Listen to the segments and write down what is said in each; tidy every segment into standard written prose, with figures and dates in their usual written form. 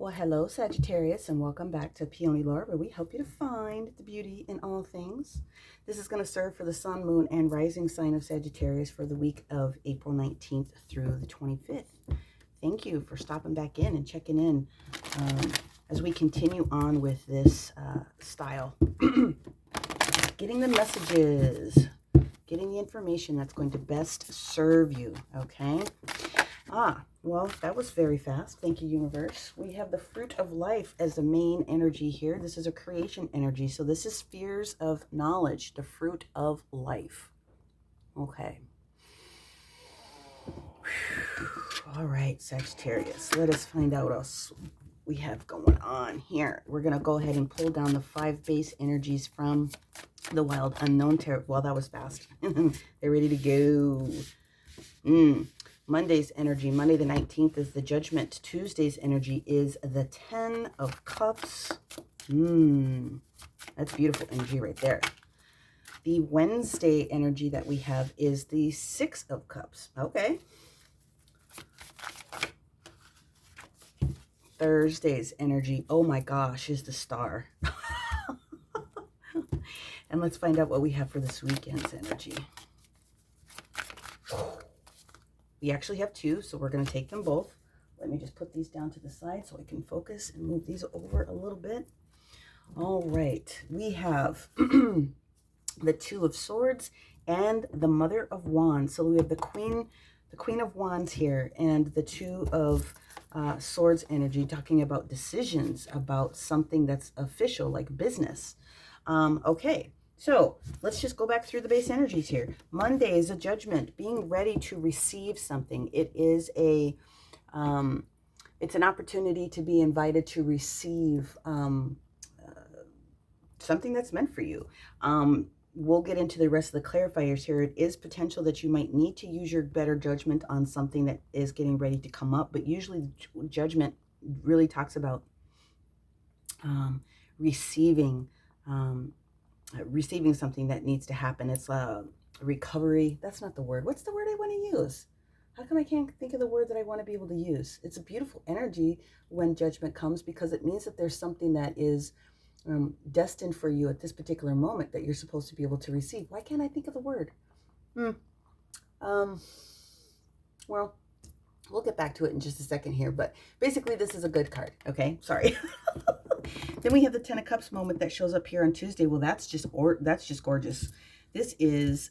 Well, hello, Sagittarius, and welcome back to PeonyLore, where we help you to find the beauty in all things. This is going to serve for the sun, moon, and rising sign of Sagittarius for the week of April 19th through the 25th. Thank you for stopping back in and checking in as we continue on with this style. Getting the messages, getting the information that's going to best serve you, okay? Well, that was very fast. Thank you, universe. We have the fruit of life as the main energy here. This is a creation energy. So this is spheres of knowledge, the fruit of life. Okay. All right, Sagittarius. Let us find out what else we have going on here. We're going to go ahead and pull down the 5 base energies from the Wild Unknown Tarot. Well, that was fast. They're ready to go. Monday's energy, Monday the 19th, is the Judgment. Tuesday's energy is the 10 of Cups. That's beautiful energy right there. The Wednesday energy that we have is the 6 of Cups. Okay. Thursday's energy, oh my gosh, is the Star. And let's find out what we have for this weekend's energy. We actually have 2, so we're going to take them both. Let me just put these down to the side so I can focus and move these over a little bit. All right, we have the 2 of Swords and the Mother of Wands. So we have the Queen of Wands here and the 2 of Swords energy, talking about decisions, about something that's official, like business. Okay. So let's just go back through the base energies here. Monday is a Judgment, being ready to receive something. It is it's an opportunity to be invited to receive something that's meant for you. We'll get into the rest of the clarifiers here. It is potential that you might need to use your better judgment on something that is getting ready to come up, but usually Judgment really talks about receiving something that needs to happen. It's a recovery. That's not the word. What's the word I want to use? How come I can't think of the word that I want to be able to use? It's a beautiful energy when Judgment comes, because it means that there's something that is destined for you at this particular moment that you're supposed to be able to receive. Why can't I think of the word? Well, we'll get back to it in just a second here, but basically this is a good card. Okay, sorry. Then we have the 10 of Cups moment that shows up here on Tuesday. Well, that's just gorgeous. This is,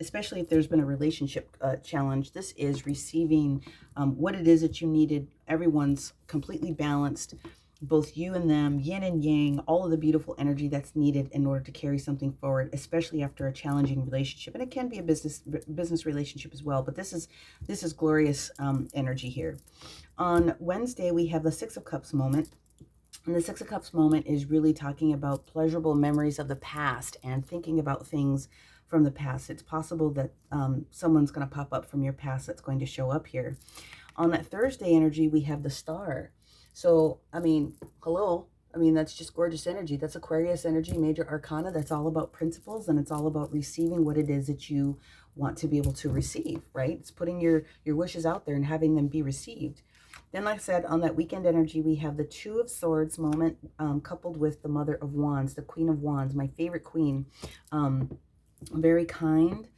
especially if there's been a relationship challenge, this is receiving what it is that you needed. Everyone's completely balanced, both you and them, yin and yang, all of the beautiful energy that's needed in order to carry something forward, especially after a challenging relationship. And it can be a business relationship as well, but this is glorious energy here. On Wednesday, we have the 6 of Cups moment. And the 6 of Cups moment is really talking about pleasurable memories of the past and thinking about things from the past. It's possible that someone's going to pop up from your past that's going to show up here. On that Thursday energy, we have the Star. So, I mean, hello. I mean, that's just gorgeous energy. That's Aquarius energy, major arcana. That's all about principles, and it's all about receiving what it is that you want to be able to receive, right? It's putting your wishes out there and having them be received. Then, like I said, on that weekend energy, we have the 2 of Swords moment coupled with the Mother of Wands, the Queen of Wands, my favorite queen. Very kind,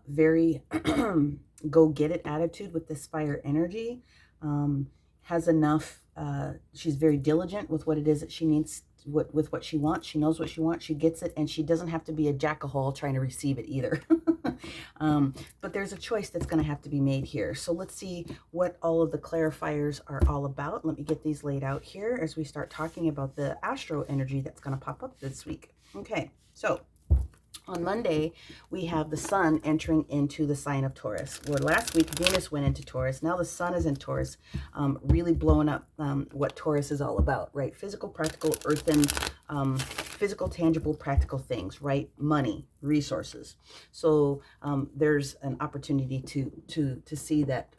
very go-get-it attitude with this fire energy. Has enough, she's very diligent with what it is that she needs, with what she wants. She knows what she wants, she gets it, and she doesn't have to be a jack-a-hole trying to receive it either. But there's a choice that's going to have to be made here. So let's see what all of the clarifiers are all about. Let me get these laid out here as we start talking about the astro energy that's going to pop up this week. Okay, so on Monday, we have the Sun entering into the sign of Taurus. Where last week, Venus went into Taurus. Now the Sun is in Taurus, really blowing up what Taurus is all about, right? Physical, practical, earthen, physical, tangible, practical things, right? Money, resources. So there's an opportunity to see that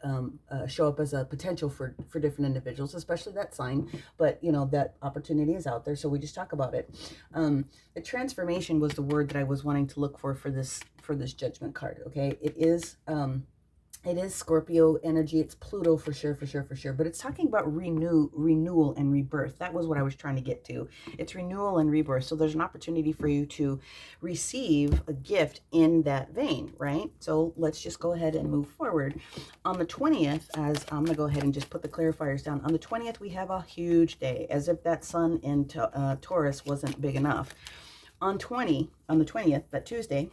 show up as a potential for different individuals, especially that sign. But, you know, that opportunity is out there, so we just talk about it. The transformation was the word that I was wanting to look for this Judgment card. Okay, it is It is Scorpio energy. It's Pluto for sure, for sure, for sure. But it's talking about renewal and rebirth. That was what I was trying to get to. It's renewal and rebirth. So there's an opportunity for you to receive a gift in that vein, right? So let's just go ahead and move forward. On the 20th, as I'm going to go ahead and just put the clarifiers down. On the 20th, we have a huge day, as if that sun in Taurus wasn't big enough. On the 20th, that Tuesday,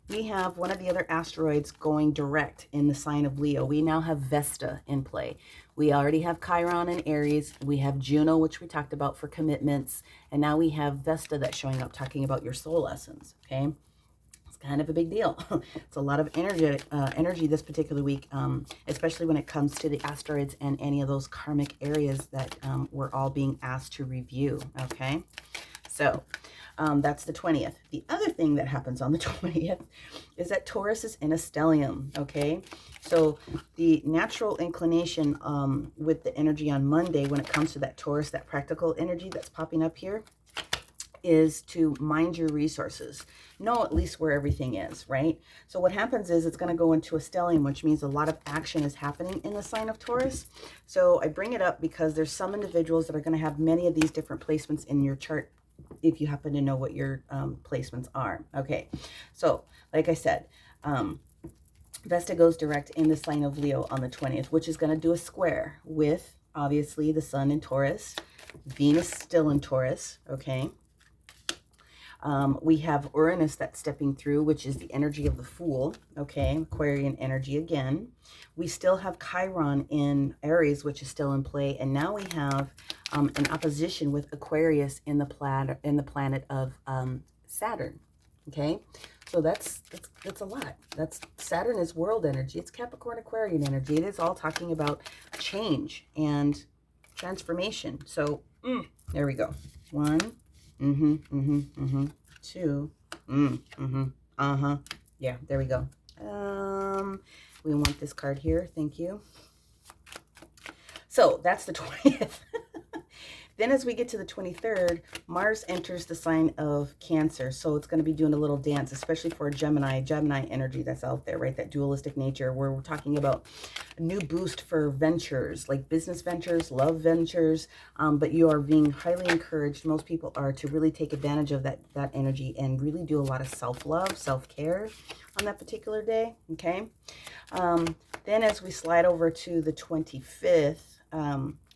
we have one of the other asteroids going direct in the sign of Leo. We now have Vesta in play. We already have Chiron in Aries. We have Juno, which we talked about for commitments. And now we have Vesta that's showing up talking about your soul lessons, okay? It's kind of a big deal. It's a lot of energy this particular week, especially when it comes to the asteroids and any of those karmic areas that we're all being asked to review, okay? So that's the 20th. The other thing that happens on the 20th is that Taurus is in a stellium, okay? So the natural inclination with the energy on Monday when it comes to that Taurus, that practical energy that's popping up here, is to mind your resources. Know at least where everything is, right? So what happens is it's going to go into a stellium, which means a lot of action is happening in the sign of Taurus. So I bring it up because there's some individuals that are going to have many of these different placements in your chart, if you happen to know what your placements are. Okay, so like I said, Vesta goes direct in the sign of Leo on the 20th, which is going to do a square with, obviously, the sun in Taurus, Venus still in Taurus, okay? We have Uranus that's stepping through, which is the energy of the Fool, okay? Aquarian energy again. We still have Chiron in Aries, which is still in play, and now we have an opposition with Aquarius in the planet of Saturn, okay? So that's a lot. That's Saturn is world energy. It's Capricorn Aquarian energy. It is all talking about change and transformation. So there we go. 1. Two. Yeah, there we go. We want this card here. Thank you. So that's the 20th. Then as we get to the 23rd, Mars enters the sign of Cancer. So it's going to be doing a little dance, especially for a Gemini energy that's out there, right? That dualistic nature where we're talking about a new boost for ventures, like business ventures, love ventures. But you are being highly encouraged. Most people are to really take advantage of that energy and really do a lot of self-love, self-care on that particular day, okay? Then as we slide over to the 25th,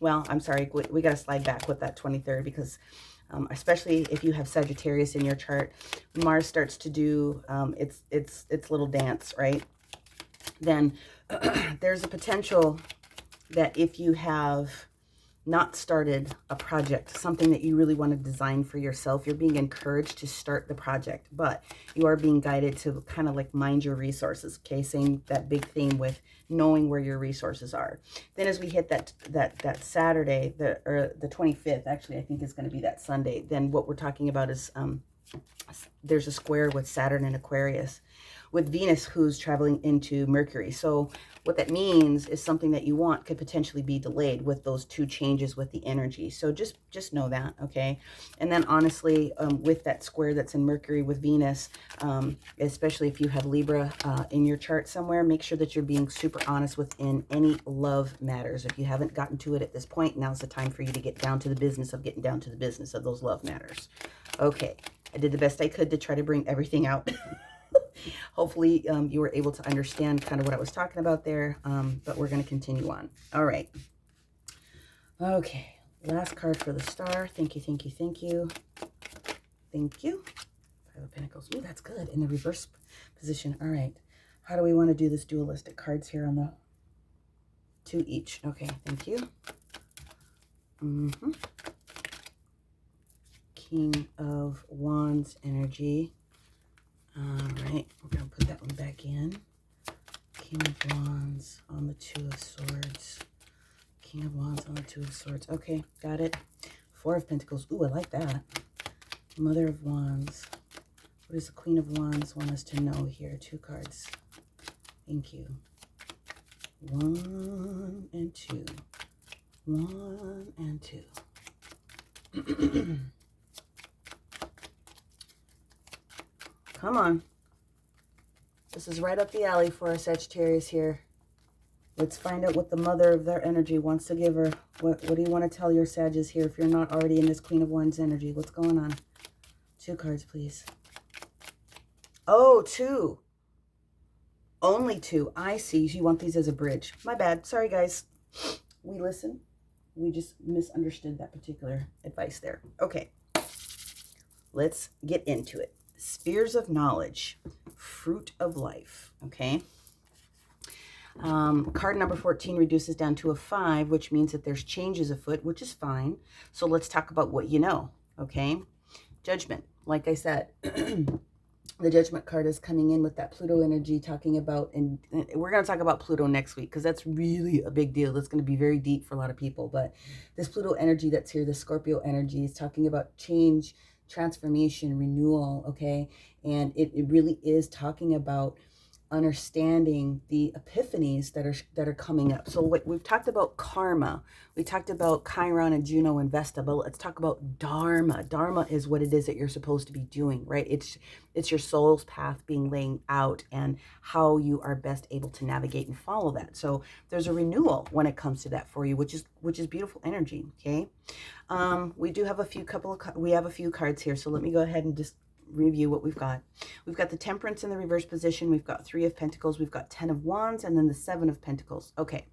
well, I'm sorry, we got to slide back with that 23rd because especially if you have Sagittarius in your chart, Mars starts to do its little dance, right? Then there's a potential that if you have not started a project, something that you really want to design for yourself, you're being encouraged to start the project, but you are being guided to kind of like mind your resources, okay? Same, that big theme with knowing where your resources are. Then as we hit that Saturday, the 25th, actually, I think is going to be that Sunday, then what we're talking about is there's a square with Saturn and Aquarius, with Venus who's traveling into Mercury. So what that means is something that you want could potentially be delayed with those two changes with the energy. So just know that, okay? And then honestly, with that square that's in Mercury with Venus, especially if you have Libra in your chart somewhere, make sure that you're being super honest within any love matters. If you haven't gotten to it at this point, now's the time for you to get down to the business of getting down to the business of those love matters. Okay, I did the best I could to try to bring everything out. Hopefully you were able to understand kind of what I was talking about there, but we're going to continue on. All right. Okay, last card for the star. Thank you, thank you, thank you. Thank you. Five of Pentacles. Ooh, that's good in the reverse position. All right. How do we want to do this dualistic cards here on the 2 each? Okay, thank you. King of Wands energy. All right, we're going to put that one back in. King of Wands on the 2 of Swords. King of Wands on the 2 of Swords. Okay, got it. 4 of Pentacles. Ooh, I like that. Mother of Wands. What does the Queen of Wands want us to know here? 2 cards. Thank you. 1 and 2. 1 and 2. Come on. This is right up the alley for a Sagittarius here. Let's find out what the mother of their energy wants to give her. What do you want to tell your Sagittarius here if you're not already in this Queen of Wands energy? What's going on? 2 cards, please. Oh, 2. Only 2. I see. You want these as a bridge. My bad. Sorry, guys. We listen. We just misunderstood that particular advice there. Okay. Let's get into it. Spheres of knowledge. Fruit of life. Okay. Card number 14 reduces down to a 5, which means that there's changes afoot, which is fine. So let's talk about what you know, okay? Judgment. Like I said, the Judgment card is coming in with that Pluto energy talking about, and we're going to talk about Pluto next week because that's really a big deal. That's going to be very deep for a lot of people. But this Pluto energy that's here, the Scorpio energy, is talking about change, transformation, renewal, okay? And it really is talking about understanding the epiphanies that are coming up. So we've talked about karma, we talked about Chiron and Juno and Vesta, but let's talk about dharma. Dharma is what it is that you're supposed to be doing, right? It's your soul's path being laying out and how you are best able to navigate and follow that. So there's a renewal when it comes to that for you, which is beautiful energy. Okay. We do have a few cards here, so let me go ahead and just review what we've got. We've got the Temperance in the reverse position. We've got 3 of Pentacles. We've got 10 of Wands, and then the 7 of Pentacles. Okay.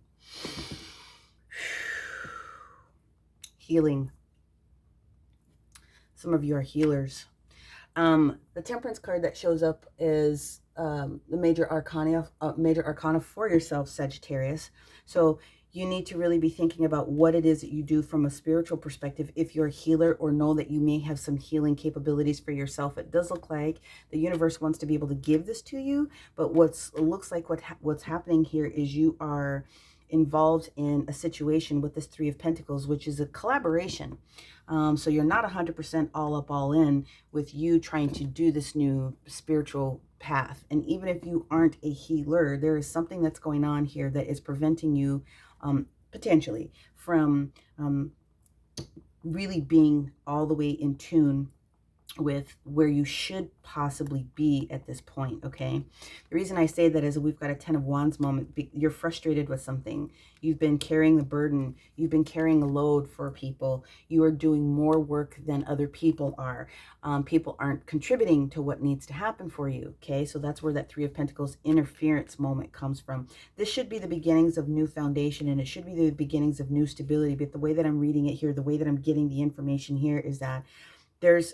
Healing. Some of you are healers. The Temperance card that shows up is the major arcana for yourself, Sagittarius. So you need to really be thinking about what it is that you do from a spiritual perspective if you're a healer, or know that you may have some healing capabilities for yourself. It does look like the universe wants to be able to give this to you, but what's happening here is you are involved in a situation with this 3 of Pentacles, which is a collaboration. So you're not 100% all in with you trying to do this new spiritual path. And even if you aren't a healer, there is something that's going on here that is preventing you potentially from really being all the way in tune with where you should possibly be at this point, okay? The reason I say that is we've got a 10 of Wands moment. You're frustrated with something. You've been carrying the burden. You've been carrying a load for people. You are doing more work than other people are. People aren't contributing to what needs to happen for you, okay? So that's where that 3 of Pentacles interference moment comes from. This should be the beginnings of new foundation, and it should be the beginnings of new stability. But the way that I'm reading it here, the way that I'm getting the information here is that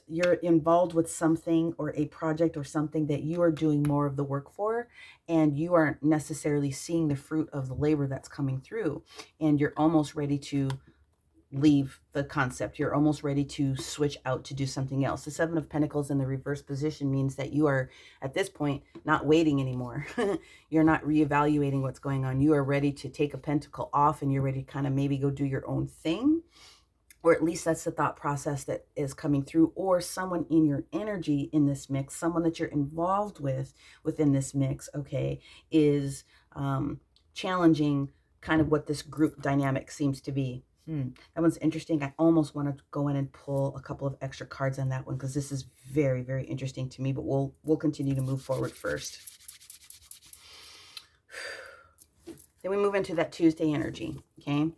you're involved with something or a project or something that you are doing more of the work for, and you aren't necessarily seeing the fruit of the labor that's coming through, and you're almost ready to leave the concept. You're almost ready to switch out to do something else. The 7 of Pentacles in the reverse position means that you are at this point not waiting anymore. You're not reevaluating what's going on. You are ready to take a pentacle off, and you're ready to kind of maybe go do your own thing. Or at least that's the thought process that is coming through. Or someone in your energy in this mix, someone that you're involved with within this mix, okay, is challenging kind of what this group dynamic seems to be. That one's interesting. I almost want to go in and pull a couple of extra cards on that one, because this is very, very interesting to me. But we'll continue to move forward first. Then we move into that Tuesday energy, okay?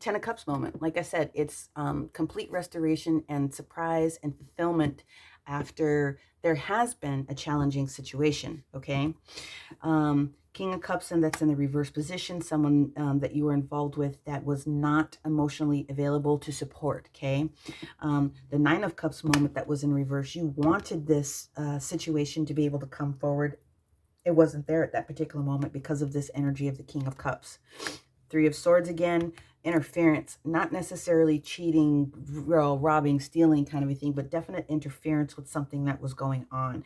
10 of Cups moment. Like I said, it's complete restoration and surprise and fulfillment after there has been a challenging situation, okay? King of Cups, and that's in the reverse position, someone that you were involved with that was not emotionally available to support, okay? The 9 of Cups moment that was in reverse, you wanted this situation to be able to come forward. It wasn't there at that particular moment because of this energy of the King of Cups. 3 of Swords again, interference, not necessarily cheating, robbing, stealing kind of a thing, but definite interference with something that was going on.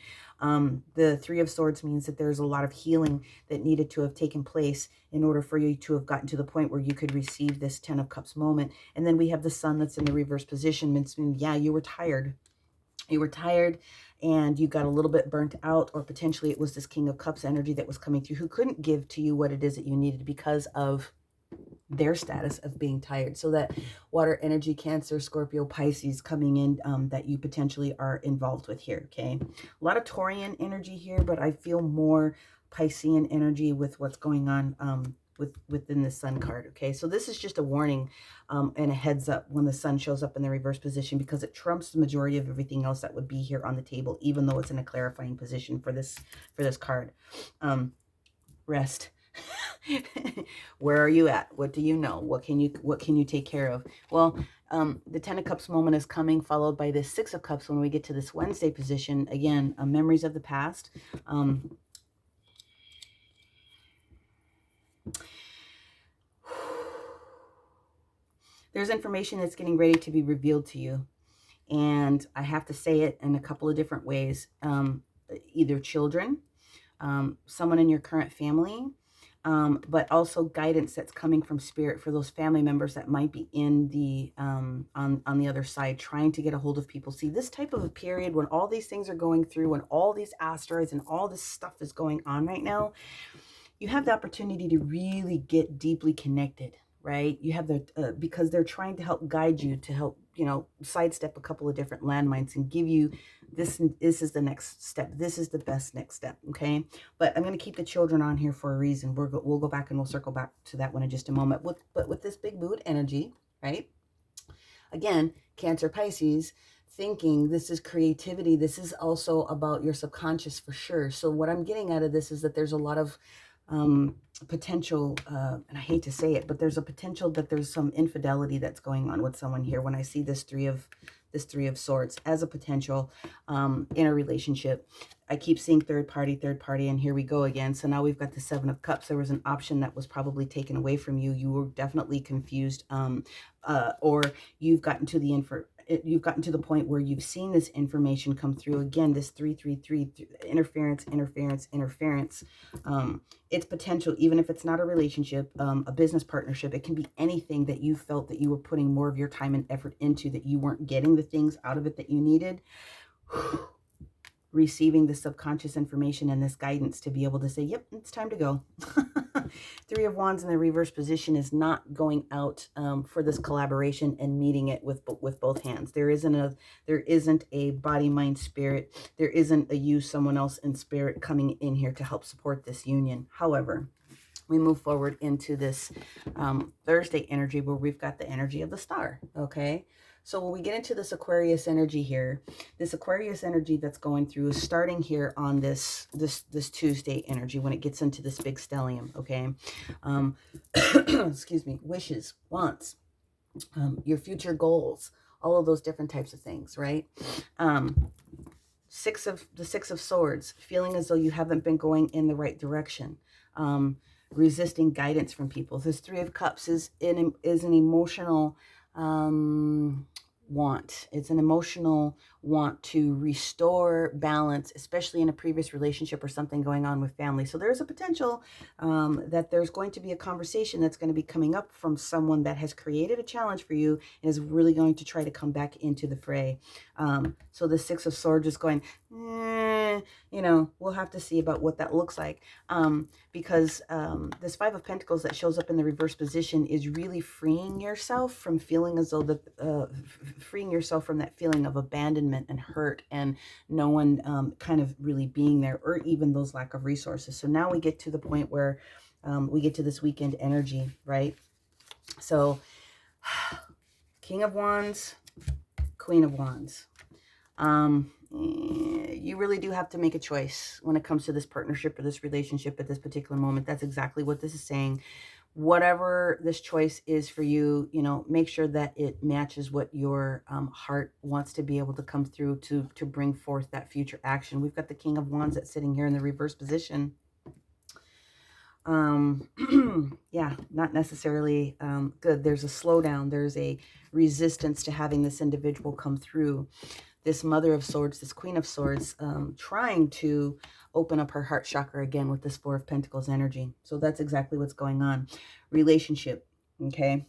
The 3 of Swords means that there's a lot of healing that needed to have taken place in order for you to have gotten to the point where you could receive this 10 of Cups moment. And then we have the Sun that's in the reverse position, means, yeah, you were tired. You were tired and you got a little bit burnt out, or potentially it was this King of Cups energy that was coming through who couldn't give to you what it is that you needed because of their status of being tired. So that water energy, Cancer, Scorpio, Pisces coming in that you potentially are involved with here, okay? A lot of Taurian energy here, but I feel more Piscean energy with what's going on within the sun card. Okay, so this is just a warning and a heads up when the sun shows up in the reverse position, because it trumps the majority of everything else that would be here on the table, even though it's in a clarifying position for this card. Rest. Where are you at? What do you know? What can you take care of? Well, the 10 of Cups moment is coming, followed by this 6 of Cups when we get to this Wednesday position. Again, memories of the past. There's information that's getting ready to be revealed to you. And I have to say it in a couple of different ways. Either children, someone in your current family, but also guidance that's coming from spirit for those family members that might be in the on the other side, trying to get a hold of people. See, this type of a period when all these things are going through, when all these asteroids and all this stuff is going on right now, you have the opportunity to really get deeply connected, right? You have the because they're trying to help guide you, to help, sidestep a couple of different landmines and give you this is the next step. This is the best next step, okay? But I'm going to keep the children on here for a reason. We'll go back and we'll circle back to that one in just a moment. But with this big mood energy, right? Again, Cancer, Pisces, thinking, this is creativity. This is also about your subconscious for sure. So what I'm getting out of this is that there's a lot of potential, and I hate to say it, but there's a potential that there's some infidelity that's going on with someone here when I see this three of swords as a potential in a relationship. I keep seeing third party, and here we go again. So now we've got the 7 of Cups. There was an option that was probably taken away from you. You were definitely confused, or you've gotten to the point where you've seen this information come through. Again, this 333 interference. It's potential, even if it's not a relationship, a business partnership. It can be anything that you felt that you were putting more of your time and effort into, that you weren't getting the things out of it that you needed. Receiving the subconscious information and this guidance to be able to say, yep, it's time to go. 3 of Wands in the reverse position is not going out for this collaboration and meeting it with both hands. There isn't a body, mind, spirit. There isn't a you, someone else in spirit coming in here to help support this union. However, we move forward into this Thursday energy where we've got the energy of the star, okay? So when we get into this Aquarius energy here, this Aquarius energy that's going through is starting here on this Tuesday energy when it gets into this big stellium, okay? Excuse me, wishes, wants, your future goals, all of those different types of things, right? The 6 of Swords, feeling as though you haven't been going in the right direction. Resisting guidance from people. This 3 of Cups is an emotional want. It's an emotional want to restore balance, especially in a previous relationship or something going on with family. So there's a potential that there's going to be a conversation that's going to be coming up from someone that has created a challenge for you and is really going to try to come back into the fray. So the 6 of Swords is going, we'll have to see about what that looks like. Because this 5 of Pentacles that shows up in the reverse position is really freeing yourself from feeling as though freeing yourself from that feeling of abandonment and hurt and no one kind of really being there, or even those lack of resources. So now we get to the point where we get to this weekend energy, right? So King of Wands, Queen of Wands. You really do have to make a choice when it comes to this partnership or this relationship at this particular moment. That's exactly what this is saying. Whatever this choice is for you, make sure that it matches what your heart wants to be able to come through to bring forth that future action. We've got the King of Wands that's sitting here in the reverse position. Yeah, not necessarily good. There's a slowdown. There's a resistance to having this individual come through. This Mother of Swords, this Queen of Swords, trying to open up her heart chakra again with this 4 of Pentacles energy. So that's exactly what's going on. Relationship, okay?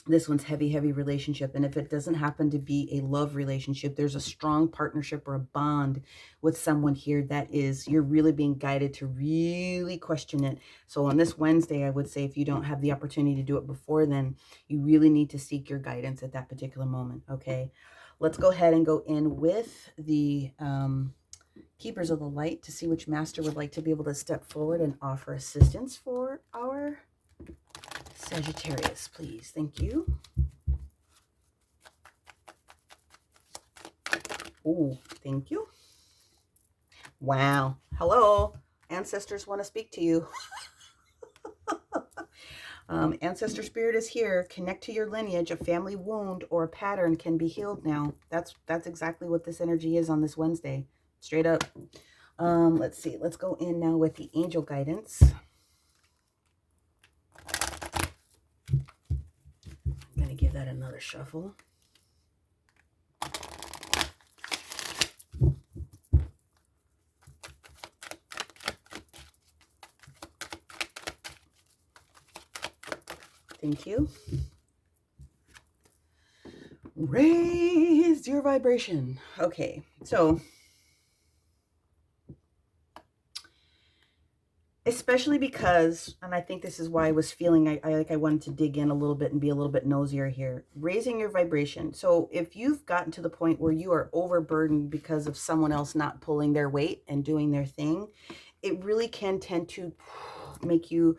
This one's heavy, heavy relationship. And if it doesn't happen to be a love relationship, there's a strong partnership or a bond with someone here that is, you're really being guided to really question it. So on this Wednesday, I would say if you don't have the opportunity to do it before then, you really need to seek your guidance at that particular moment, okay? Let's go ahead and go in with the Keepers of the light, to see which master would like to be able to step forward and offer assistance for our Sagittarius, please. Thank you. Oh, thank you. Wow. Hello. Ancestors want to speak to you. Ancestor spirit is here. Connect to your lineage. A family wound or a pattern can be healed now. That's exactly what this energy is on this Wednesday. Straight up. Let's see. Let's go in now with the angel guidance. I'm going to give that another shuffle. Thank you. Raise your vibration. Okay, so especially because, and I think this is why I was feeling I wanted to dig in a little bit and be a little bit nosier here. Raising your vibration. So if you've gotten to the point where you are overburdened because of someone else not pulling their weight and doing their thing, it really can tend to make you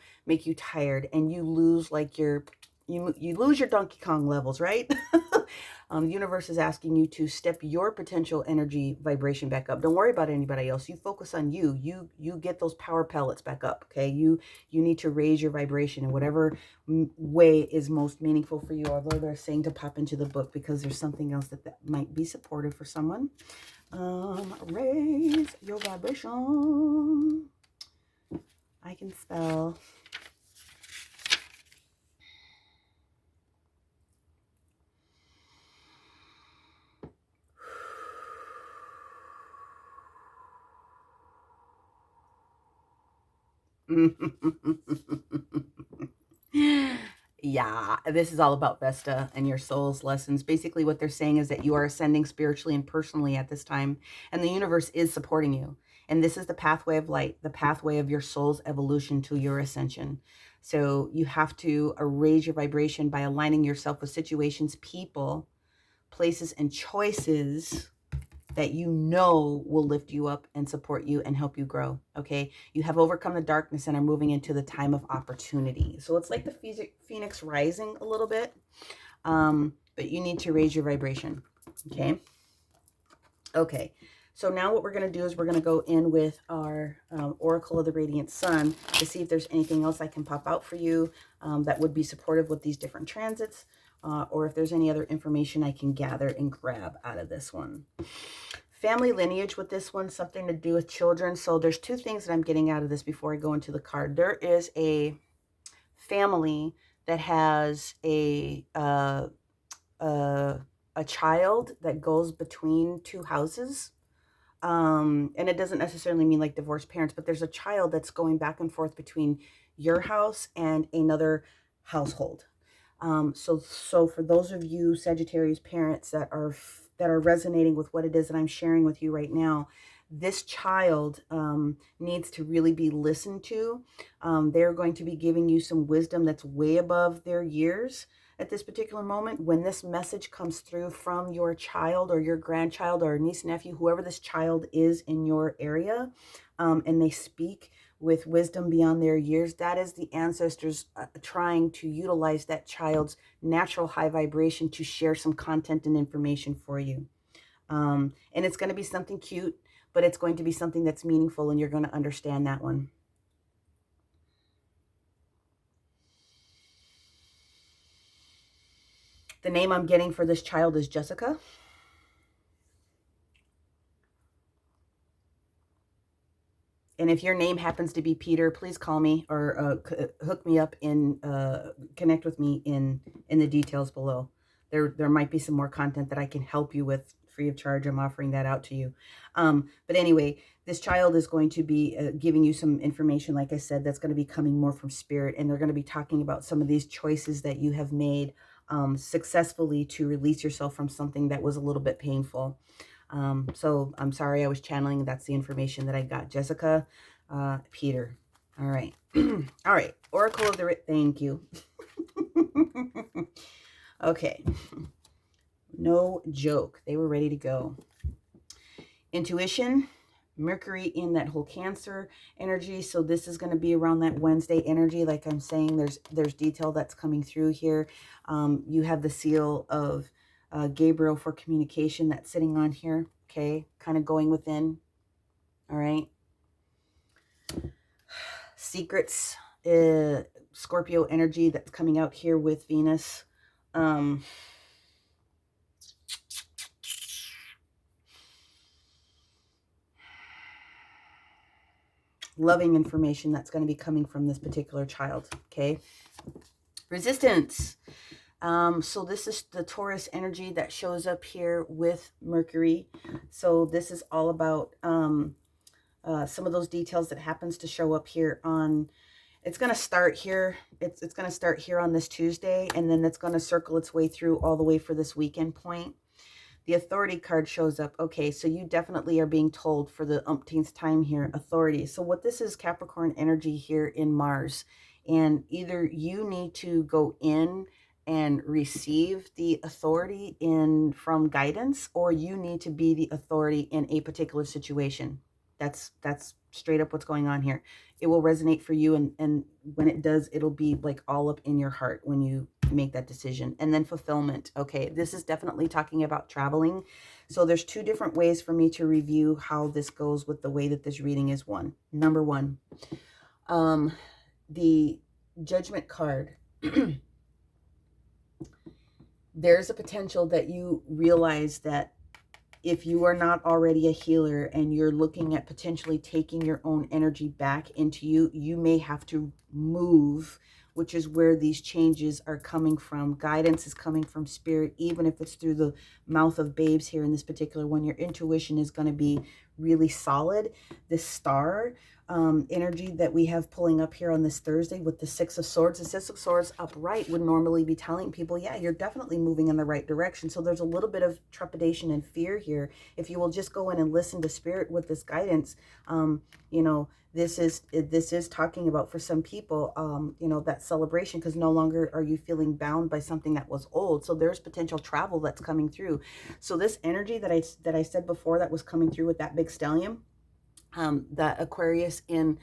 tired, and you lose like you lose your Donkey Kong levels, right? The universe is asking you to step your potential energy vibration back up. Don't worry about anybody else. You focus on you. You get those power pellets back up, okay? You need to raise your vibration in whatever way is most meaningful for you, although they're saying to pop into the book because there's something else that might be supportive for someone. Raise your vibration. I can spell. Yeah, this is all about Vesta and your soul's lessons. Basically, what they're saying is that you are ascending spiritually and personally at this time, and the universe is supporting you. And this is the pathway of light, the pathway of your soul's evolution to your ascension. So you have to raise your vibration by aligning yourself with situations, people, places, and choices that you know will lift you up and support you and help you grow, okay? You have overcome the darkness and are moving into the time of opportunity. So it's like the phoenix rising a little bit, but you need to raise your vibration, okay? Okay, so now what we're going to do is we're going to go in with our Oracle of the Radiant Sun to see if there's anything else I can pop out for you that would be supportive with these different transits, or if there's any other information I can gather and grab out of this one. Family lineage with this one, something to do with children. So there's two things that I'm getting out of this before I go into the card. There is a family that has a child that goes between two houses. And it doesn't necessarily mean like divorced parents, but there's a child that's going back and forth between your house and another household. So for those of you Sagittarius parents that are resonating with what it is that I'm sharing with you right now, this child needs to really be listened to. They're going to be giving you some wisdom that's way above their years at this particular moment. When this message comes through from your child or your grandchild or niece, nephew, whoever this child is in your area, and they speak with wisdom beyond their years, that is the ancestors trying to utilize that child's natural high vibration to share some content and information for you. And it's going to be something cute, but it's going to be something that's meaningful, and you're going to understand that one. The name I'm getting for this child is Jessica. And if your name happens to be Peter, please call me or hook me up in, connect with me in the details below. There might be some more content that I can help you with free of charge. I'm offering that out to you. But anyway, this child is going to be giving you some information, like I said, that's going to be coming more from spirit. And they're going to be talking about some of these choices that you have made successfully to release yourself from something that was a little bit painful. So I'm sorry I was channeling. That's the information that I got. Jessica, Peter. All right. All right. Oracle of the... Thank you. Okay. No joke. They were ready to go. Intuition, Mercury in that whole Cancer energy. So this is going to be around that Wednesday energy. Like I'm saying, there's detail that's coming through here. You have the seal of Gabriel for communication that's sitting on here. Okay, kind of going within. All right. Secrets, Scorpio energy that's coming out here with Venus. Loving information that's going to be coming from this particular child. Okay. Resistance. So this is the Taurus energy that shows up here with Mercury. So this is all about some of those details that happens to show up here on, it's going to start here. It's going to start here on this Tuesday, and then it's going to circle its way through all the way for this weekend point. The authority card shows up. Okay, so you definitely are being told for the umpteenth time here, authority. So what this is, Capricorn energy here in Mars. And either you need to go in and receive the authority from guidance, or you need to be the authority in a particular situation. That's straight up what's going on here. It will resonate for you, and when it does, it'll be like all up in your heart when you make that decision. And then fulfillment. Okay, this is definitely talking about traveling. So there's two different ways for me to review how this goes with the way that this reading is won. Number one, the Judgment card. There's a potential that you realize that if you are not already a healer and you're looking at potentially taking your own energy back into you, you may have to move, which is where these changes are coming from. Guidance is coming from spirit, even if it's through the mouth of babes here in this particular one. Your intuition is going to be really solid. This star energy that we have pulling up here on this Thursday with the Six of Swords. The Six of Swords upright would normally be telling people, yeah, you're definitely moving in the right direction. So there's a little bit of trepidation and fear here. If you will just go in and listen to spirit with this guidance, you know, this is talking about, for some people, you know, that celebration, because no longer are you feeling bound by something that was old. So there's potential travel that's coming through. So this energy that I said before that was coming through with that big stellium, that Aquarius in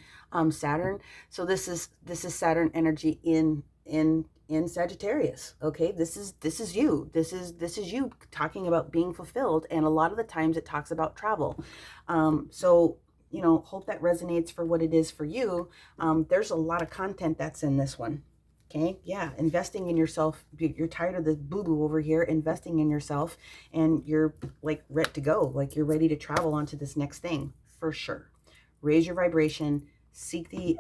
Saturn. So this is Saturn energy in Sagittarius. Okay, this is you. This is you talking about being fulfilled, and a lot of the times it talks about travel. So you know, hope that resonates for what it is for you. There's a lot of content that's in this one. Okay, yeah, investing in yourself. You're tired of this boo-boo over here, investing in yourself, and you're like ready to go. Like you're ready to travel onto this next thing. For sure. Raise your vibration, seek the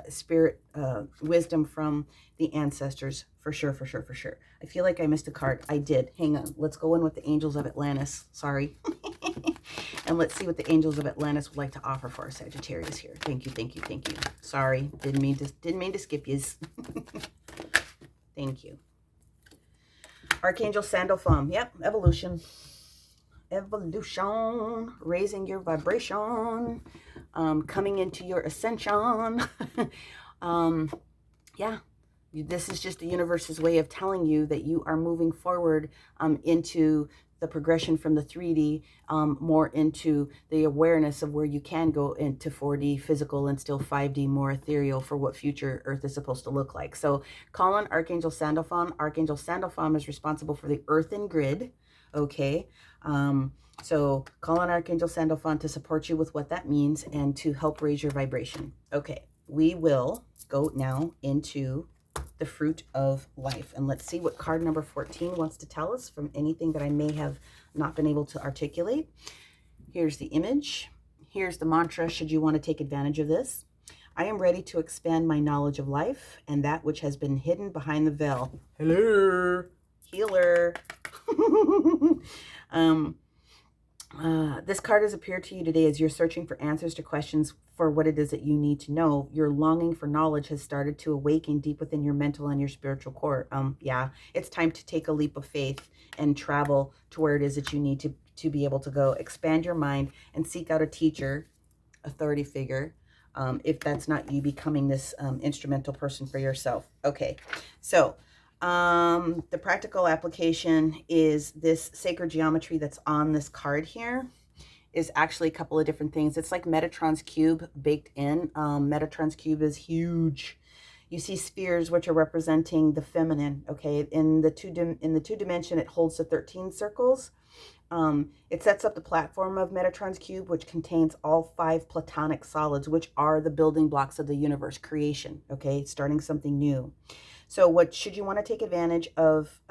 spirit wisdom from the ancestors. For sure, for sure, for sure. I feel like I missed a card. I did. Hang on. Let's go in with the Angels of Atlantis. Sorry. And let's see what the Angels of Atlantis would like to offer for our Sagittarius here. Thank you, thank you, thank you. Sorry. Didn't mean to skip yous. Thank you. Archangel Sandalphon. Yep, evolution. Evolution, raising your vibration, coming into your ascension. Yeah, this is just the universe's way of telling you that you are moving forward into the progression from the 3D more into the awareness of where you can go into 4D physical and still 5D more ethereal for what future Earth is supposed to look like. So call on Archangel Sandalphon. Archangel Sandalphon is responsible for the earthen grid. Okay, so call on Archangel Sandalphon to support you with what that means and to help raise your vibration. Okay, we will go now into the fruit of life, and let's see what card number 14 wants to tell us from anything that I may have not been able to articulate. Here's the image. Here's the mantra should you want to take advantage of this. I am ready to expand my knowledge of life and that which has been hidden behind the veil. Hello, healer. This card has appeared to you today as you're searching for answers to questions for what it is that you need to know. Your longing for knowledge has started to awaken deep within your mental and your spiritual core. Yeah, it's time to take a leap of faith and travel to where it is that you need to be able to go. Expand your mind and seek out a teacher, authority figure, if that's not you becoming this instrumental person for yourself. Okay, so the practical application is this sacred geometry that's on this card here. is actually a couple of different things. It's like Metatron's cube baked in. Metatron's cube is huge. You see spheres, which are representing the feminine. Okay, in the two dimension, it holds the 13 circles. It sets up the platform of Metatron's cube, which contains all 5 platonic solids, which are the building blocks of the universe creation. Okay, starting something new. So what should you want to take advantage of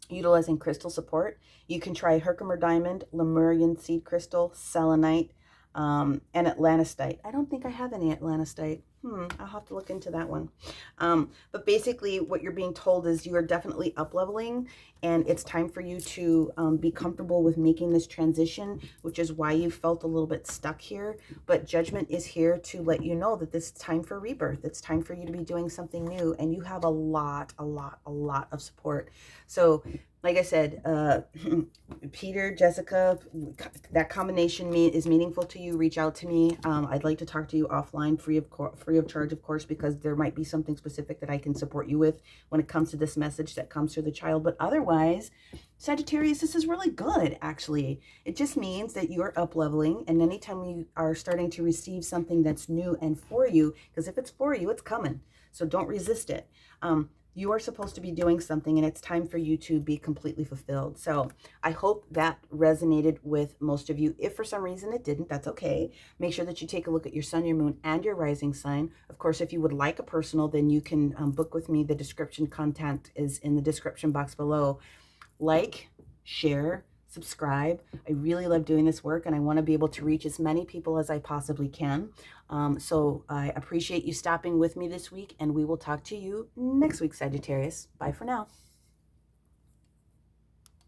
utilizing crystal support? You can try Herkimer diamond, Lemurian seed crystal, selenite, and Atlantistite. I don't think I have any Atlantistite. I'll have to look into that one. But basically what you're being told is you are definitely up leveling, and it's time for you to be comfortable with making this transition, which is why you felt a little bit stuck here. But judgment is here to let you know that this is time for rebirth. It's time for you to be doing something new, and you have a lot of support. So like I said, Peter, Jessica, that combination is meaningful to you. Reach out to me. I'd like to talk to you offline, free of charge, of course, because there might be something specific that I can support you with when it comes to this message that comes through the child. But otherwise, Sagittarius, this is really good, actually. It just means that you're up leveling, and anytime you are starting to receive something that's new and for you, because if it's for you, it's coming. So don't resist it. You are supposed to be doing something, and it's time for you to be completely fulfilled. So I hope that resonated with most of you. If for some reason it didn't, that's okay. Make sure that you take a look at your sun, your moon, and your rising sign. Of course, if you would like a personal, then you can book with me. The description content is in the description box below. Like, share, subscribe. I really love doing this work, and I want to be able to reach as many people as I possibly can. So I appreciate you stopping with me this week, and we will talk to you next week, Sagittarius. Bye for now.